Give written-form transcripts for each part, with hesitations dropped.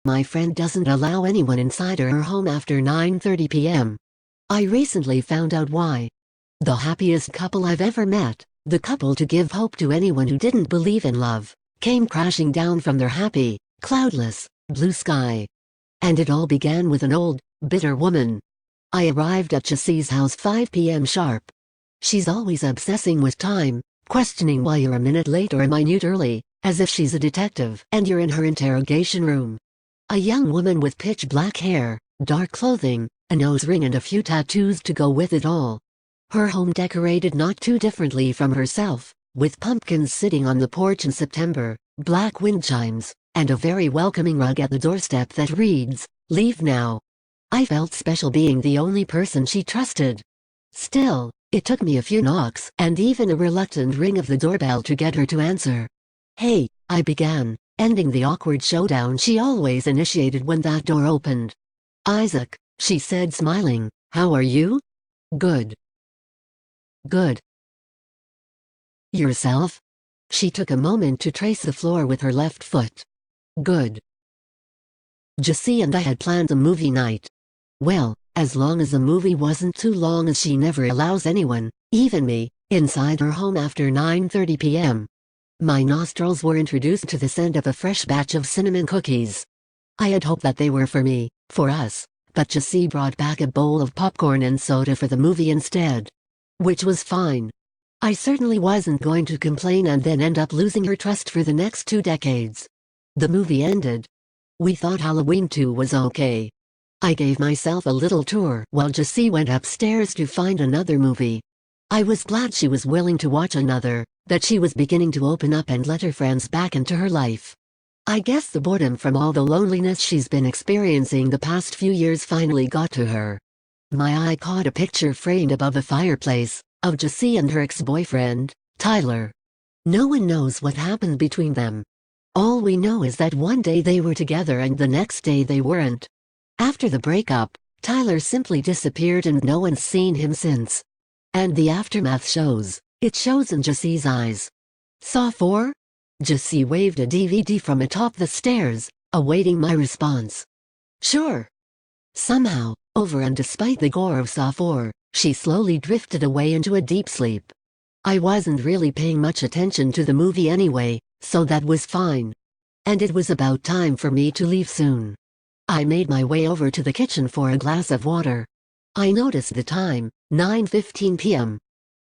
My friend doesn't allow anyone inside her home after 9:30 p.m. I recently found out why. The happiest couple I've ever met, the couple to give hope to anyone who didn't believe in love, came crashing down from their happy, cloudless, blue sky. And it all began with an old, bitter woman. I arrived at Jesse's house 5 p.m. sharp. She's always obsessing with time, questioning why you're a minute late or a minute early, as if she's a detective and you're in her interrogation room. A young woman with pitch black hair, dark clothing, a nose ring and a few tattoos to go with it all. Her home decorated not too differently from herself, with pumpkins sitting on the porch in September, black wind chimes, and a very welcoming rug at the doorstep that reads, "Leave now." I felt special being the only person she trusted. Still, it took me a few knocks and even a reluctant ring of the doorbell to get her to answer. "Hey," I began, ending the awkward showdown she always initiated when that door opened. "Isaac," she said smiling, "how are you?" "Good." "Good. Yourself?" She took a moment to trace the floor with her left foot. "Good." Jessie and I had planned a movie night. Well, as long as the movie wasn't too long, as she never allows anyone, even me, inside her home after 9:30 p.m. My nostrils were introduced to the scent of a fresh batch of cinnamon cookies. I had hoped that they were for us, but Jessie brought back a bowl of popcorn and soda for the movie instead. Which was fine. I certainly wasn't going to complain and then end up losing her trust for the next 2 decades. The movie ended. We thought Halloween 2 was okay. I gave myself a little tour while Jessie went upstairs to find another movie. I was glad she was willing to watch another, that she was beginning to open up and let her friends back into her life. I guess the boredom from all the loneliness she's been experiencing the past few years finally got to her. My eye caught a picture framed above a fireplace, of Jessie and her ex-boyfriend, Tyler. No one knows what happened between them. All we know is that one day they were together and the next day they weren't. After the breakup, Tyler simply disappeared and no one's seen him since. And the aftermath shows. It shows in Jessie's eyes. "Saw 4? Jessie waved a DVD from atop the stairs, awaiting my response. "Sure." Somehow, over and despite the gore of Saw 4, she slowly drifted away into a deep sleep. I wasn't really paying much attention to the movie anyway, so that was fine. And it was about time for me to leave soon. I made my way over to the kitchen for a glass of water. I noticed the time, 9:15 p.m.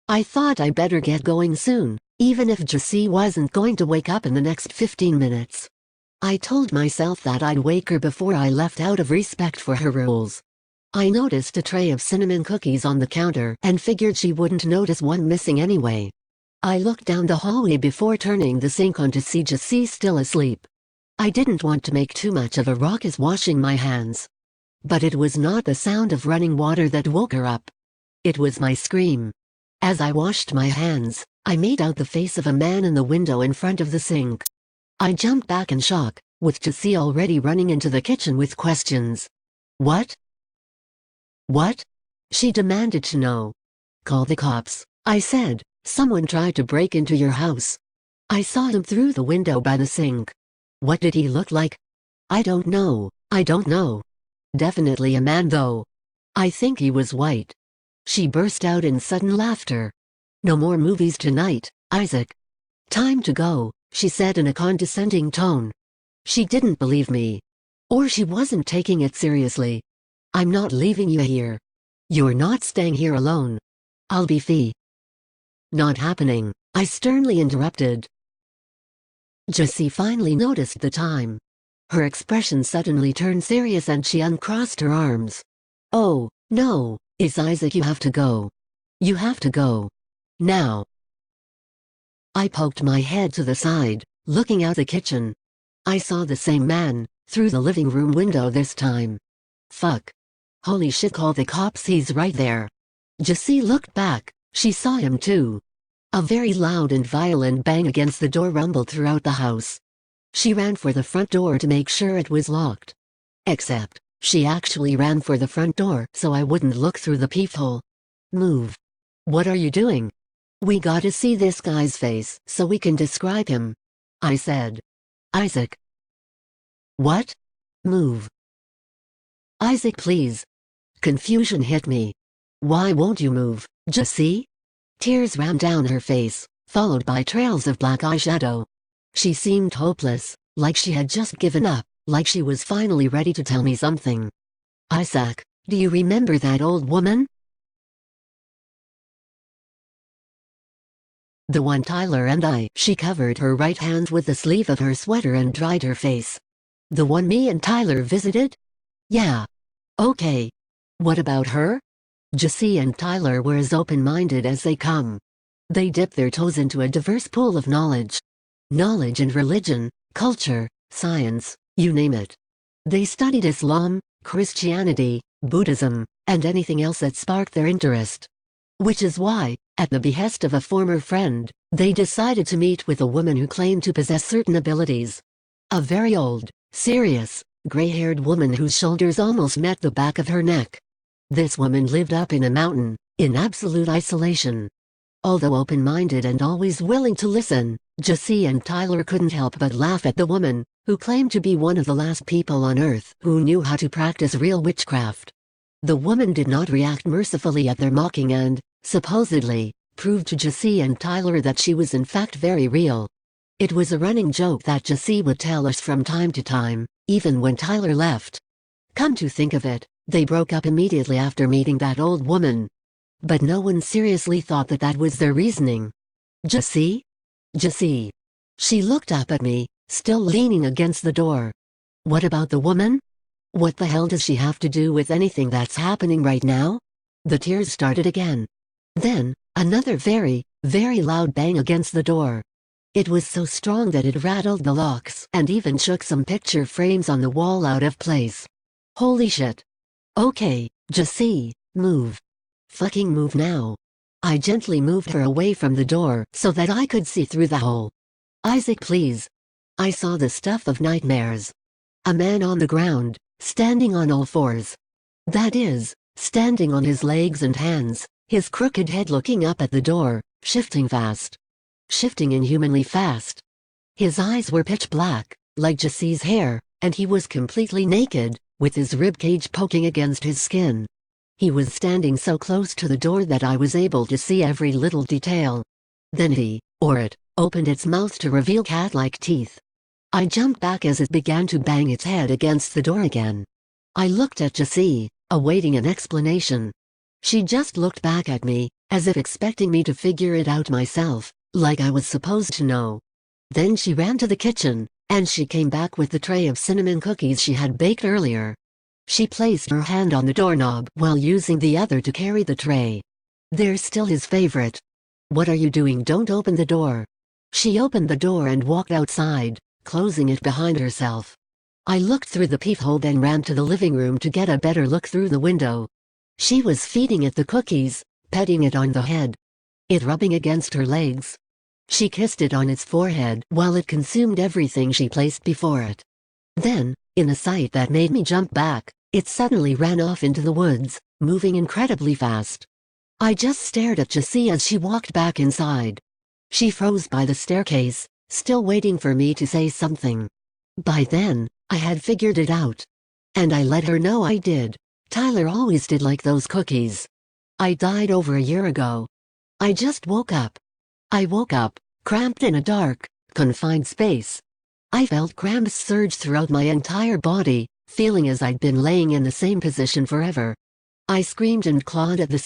I thought I better get going soon, even if Jessie wasn't going to wake up in the next 15 minutes. I told myself that I'd wake her before I left out of respect for her rules. I noticed a tray of cinnamon cookies on the counter and figured she wouldn't notice one missing anyway. I looked down the hallway before turning the sink on to see Jessie still asleep. I didn't want to make too much of a ruckus washing my hands. But it was not the sound of running water that woke her up. It was my scream. As I washed my hands, I made out the face of a man in the window in front of the sink. I jumped back in shock, with Jessie already running into the kitchen with questions. "What? What?" she demanded to know. "Call the cops," I said. "Someone tried to break into your house." I saw him through the window by the sink. "What did he look like?" I don't know. Definitely a man though. I think he was white." She burst out in sudden laughter. "No more movies tonight, Isaac. Time to go," she said in a condescending tone. She didn't believe me. Or she wasn't taking it seriously. "I'm not leaving you here. You're not staying here alone. I'll be fee." "Not happening," I sternly interrupted. Jessie finally noticed the time. Her expression suddenly turned serious and she uncrossed her arms. "Oh, no, it's Isaac, you have to go. You have to go. Now." I poked my head to the side, looking out the kitchen. I saw the same man, through the living room window this time. "Fuck. Holy shit, call the cops, he's right there." Jessie looked back, she saw him too. A very loud and violent bang against the door rumbled throughout the house. She ran for the front door to make sure it was locked. Except, she actually ran for the front door so I wouldn't look through the peephole. "Move." "What are you doing?" "We gotta see this guy's face so we can describe him," I said. "Isaac." "What?" Move. Isaac, please. Confusion hit me. Why won't you move, Jessie? Tears ran down her face, followed by trails of black eyeshadow. She seemed hopeless, like she had just given up, like she was finally ready to tell me something. Isaac, do you remember that old woman? The one Tyler and I. She covered her right hand with the sleeve of her sweater and dried her face. The one me and Tyler visited? Yeah. Okay. What about her? Jessie and Tyler were as open-minded as they come. They dipped their toes into a diverse pool of knowledge. Knowledge and religion, culture, science, you name it. They studied Islam, Christianity, Buddhism, and anything else that sparked their interest. Which is why, at the behest of a former friend, they decided to meet with a woman who claimed to possess certain abilities. A very old, serious, gray-haired woman whose shoulders almost met the back of her neck. This woman lived up in a mountain, in absolute isolation. Although open-minded and always willing to listen, Jessie and Tyler couldn't help but laugh at the woman, who claimed to be one of the last people on Earth who knew how to practice real witchcraft. The woman did not react mercifully at their mocking and, supposedly, proved to Jessie and Tyler that she was in fact very real. It was a running joke that Jessie would tell us from time to time, even when Tyler left. Come to think of it, they broke up immediately after meeting that old woman. But no one seriously thought that that was their reasoning. Jessie? Jessie. She looked up at me, still leaning against the door. What about the woman? What the hell does she have to do with anything that's happening right now? The tears started again. Then, another very, very loud bang against the door. It was so strong that it rattled the locks and even shook some picture frames on the wall out of place. Holy shit. Okay, Jessie, move. Fucking move now. I gently moved her away from the door so that I could see through the hole. Isaac, please. I saw the stuff of nightmares. A man on the ground, standing on all fours. That is, standing on his legs and hands, his crooked head looking up at the door, shifting fast. Shifting inhumanly fast. His eyes were pitch black, like Jessie's hair, and he was completely naked, with his ribcage poking against his skin. He was standing so close to the door that I was able to see every little detail. Then it opened its mouth to reveal cat-like teeth. I jumped back as it began to bang its head against the door again. I looked at Jessie, awaiting an explanation. She just looked back at me, as if expecting me to figure it out myself, like I was supposed to know. Then she ran to the kitchen, and she came back with the tray of cinnamon cookies she had baked earlier. She placed her hand on the doorknob while using the other to carry the tray. They're still his favorite. What are you doing? Don't open the door. She opened the door and walked outside, closing it behind herself. I looked through the peephole, then ran to the living room to get a better look through the window. She was feeding it the cookies, petting it on the head. It rubbing against her legs. She kissed it on its forehead while it consumed everything she placed before it. Then, in a sight that made me jump back, it suddenly ran off into the woods, moving incredibly fast. I just stared at Jessie as she walked back inside. She froze by the staircase, still waiting for me to say something. By then, I had figured it out. And I let her know I did. Tyler always did like those cookies. I died over a year ago. I just woke up. I woke up, cramped in a dark, confined space. I felt cramps surge throughout my entire body, feeling as I'd been laying in the same position forever. I screamed and clawed at the